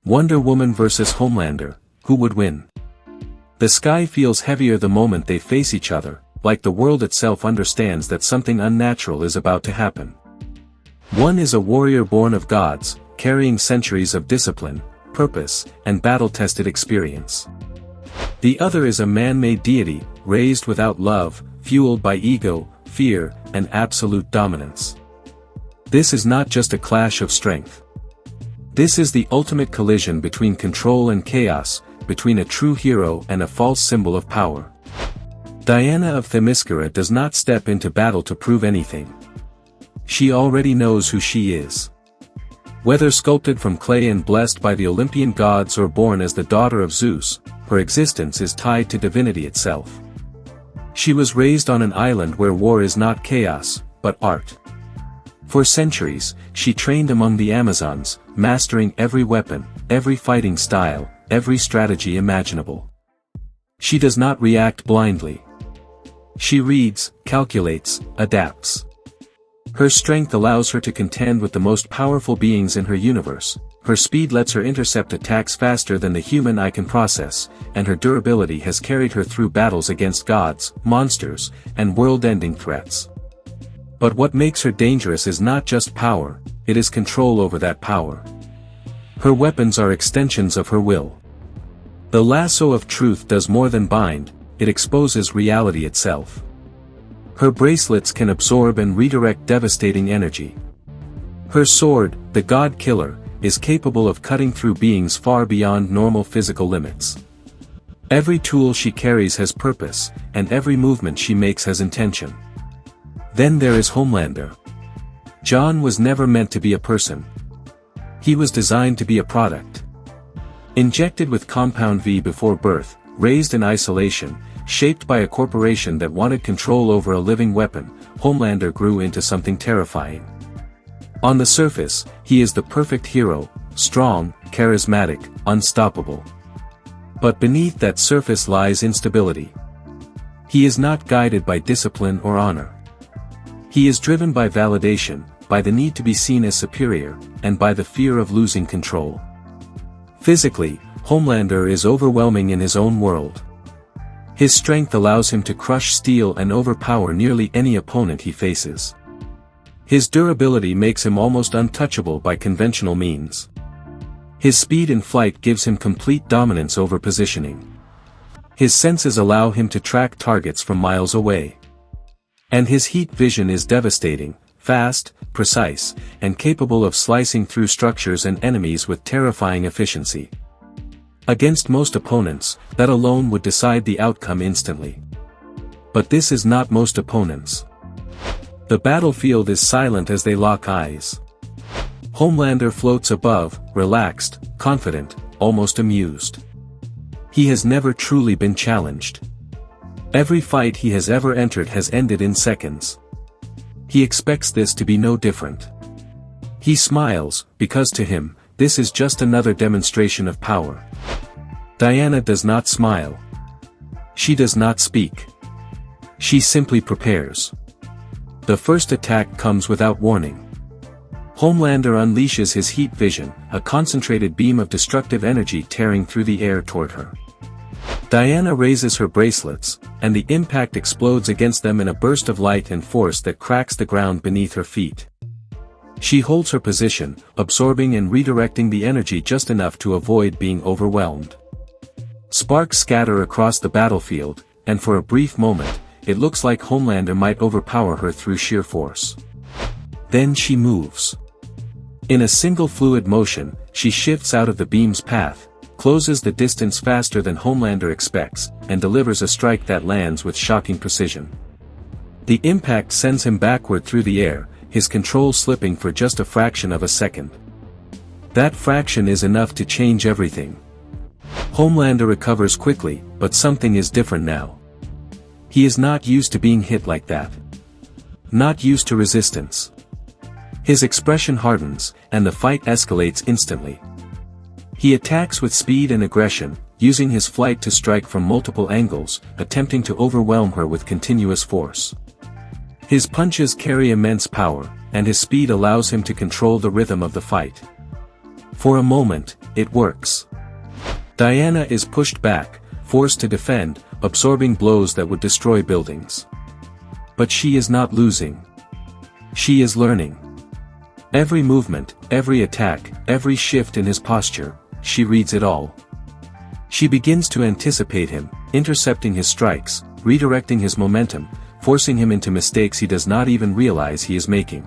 Wonder Woman vs. Homelander, who would win? The sky feels heavier the moment they face each other, like the world itself understands that something unnatural is about to happen. One is a warrior born of gods, carrying centuries of discipline, purpose, and battle-tested experience. The other is a man-made deity, raised without love, fueled by ego, fear, and absolute dominance. This is not just a clash of strength. This is the ultimate collision between control and chaos, between a true hero and a false symbol of power. Diana of Themyscira does not step into battle to prove anything. She already knows who she is. Whether sculpted from clay and blessed by the Olympian gods or born as the daughter of Zeus, her existence is tied to divinity itself. She was raised on an island where war is not chaos, but art. For centuries, she trained among the Amazons, mastering every weapon, every fighting style, every strategy imaginable. She does not react blindly. She reads, calculates, adapts. Her strength allows her to contend with the most powerful beings in her universe, her speed lets her intercept attacks faster than the human eye can process, and her durability has carried her through battles against gods, monsters, and world-ending threats. But what makes her dangerous is not just power, it is control over that power. Her weapons are extensions of her will. The lasso of truth does more than bind, it exposes reality itself. Her bracelets can absorb and redirect devastating energy. Her sword, the God Killer, is capable of cutting through beings far beyond normal physical limits. Every tool she carries has purpose, and every movement she makes has intention. Then there is Homelander. John was never meant to be a person. He was designed to be a product. Injected with Compound V before birth, raised in isolation, shaped by a corporation that wanted control over a living weapon, Homelander grew into something terrifying. On the surface, he is the perfect hero, strong, charismatic, unstoppable. But beneath that surface lies instability. He is not guided by discipline or honor. He is driven by validation, by the need to be seen as superior, and by the fear of losing control. Physically, Homelander is overwhelming in his own world. His strength allows him to crush steel and overpower nearly any opponent he faces. His durability makes him almost untouchable by conventional means. His speed in flight gives him complete dominance over positioning. His senses allow him to track targets from miles away. And his heat vision is devastating, fast, precise, and capable of slicing through structures and enemies with terrifying efficiency. Against most opponents, that alone would decide the outcome instantly. But this is not most opponents. The battlefield is silent as they lock eyes. Homelander floats above, relaxed, confident, almost amused. He has never truly been challenged. Every fight he has ever entered has ended in seconds. He expects this to be no different. He smiles, because to him, this is just another demonstration of power. Diana does not smile. She does not speak. She simply prepares. The first attack comes without warning. Homelander unleashes his heat vision, a concentrated beam of destructive energy tearing through the air toward her. Diana raises her bracelets, and the impact explodes against them in a burst of light and force that cracks the ground beneath her feet. She holds her position, absorbing and redirecting the energy just enough to avoid being overwhelmed. Sparks scatter across the battlefield, and for a brief moment, it looks like Homelander might overpower her through sheer force. Then she moves. In a single fluid motion, she shifts out of the beam's path, closes the distance faster than Homelander expects, and delivers a strike that lands with shocking precision. The impact sends him backward through the air, his control slipping for just a fraction of a second. That fraction is enough to change everything. Homelander recovers quickly, but something is different now. He is not used to being hit like that. Not used to resistance. His expression hardens, and the fight escalates instantly. He attacks with speed and aggression, using his flight to strike from multiple angles, attempting to overwhelm her with continuous force. His punches carry immense power, and his speed allows him to control the rhythm of the fight. For a moment, it works. Diana is pushed back, forced to defend, absorbing blows that would destroy buildings. But she is not losing. She is learning. Every movement, every attack, every shift in his posture, she reads it all. She begins to anticipate him, intercepting his strikes, redirecting his momentum, forcing him into mistakes he does not even realize he is making.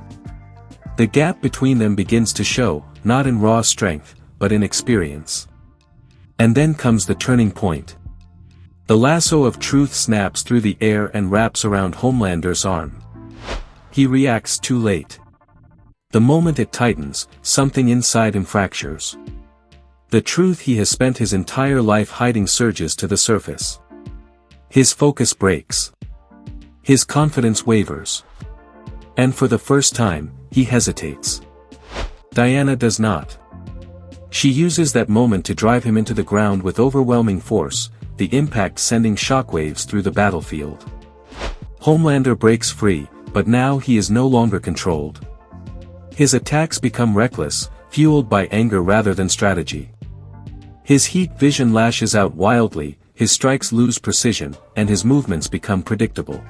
The gap between them begins to show, not in raw strength, but in experience. And then comes the turning point. The lasso of truth snaps through the air and wraps around Homelander's arm. He reacts too late. The moment it tightens, something inside him fractures. The truth he has spent his entire life hiding surges to the surface. His focus breaks. His confidence wavers. And for the first time, he hesitates. Diana does not. She uses that moment to drive him into the ground with overwhelming force, the impact sending shockwaves through the battlefield. Homelander breaks free, but now he is no longer controlled. His attacks become reckless, fueled by anger rather than strategy. His heat vision lashes out wildly, his strikes lose precision, and his movements become predictable.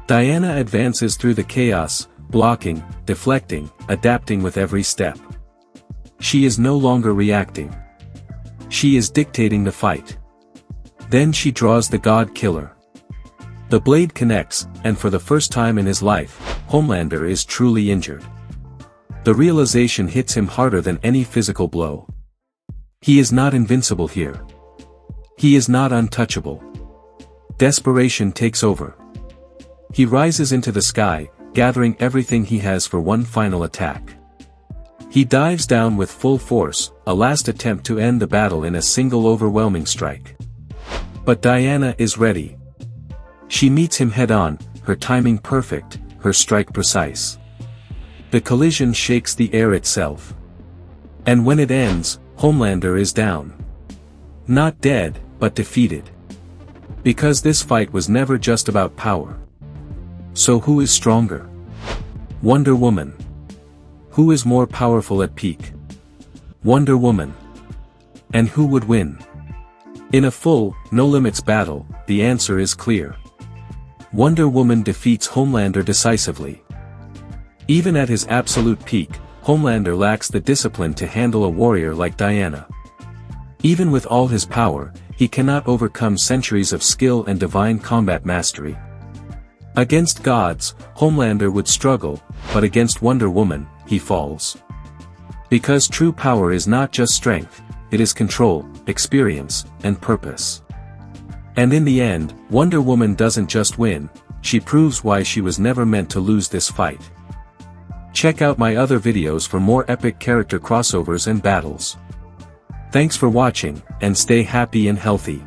Diana advances through the chaos, blocking, deflecting, adapting with every step. She is no longer reacting. She is dictating the fight. Then she draws the God Killer. The blade connects, and for the first time in his life, Homelander is truly injured. The realization hits him harder than any physical blow. He is not invincible here. He is not untouchable. Desperation takes over. He rises into the sky, gathering everything he has for one final attack. He dives down with full force, a last attempt to end the battle in a single overwhelming strike. But Diana is ready. She meets him head-on, her timing perfect, her strike precise. The collision shakes the air itself. And when it ends, Homelander is down. Not dead, but defeated. Because this fight was never just about power. So who is stronger? Wonder Woman. Who is more powerful at peak? Wonder Woman. And who would win? In a full, no-limits battle, the answer is clear. Wonder Woman defeats Homelander decisively. Even at his absolute peak, Homelander lacks the discipline to handle a warrior like Diana. Even with all his power, he cannot overcome centuries of skill and divine combat mastery. Against gods, Homelander would struggle, but against Wonder Woman, he falls. Because true power is not just strength, it is control, experience, and purpose. And in the end, Wonder Woman doesn't just win, she proves why she was never meant to lose this fight. Check out my other videos for more epic character crossovers and battles. Thanks for watching, and stay happy and healthy.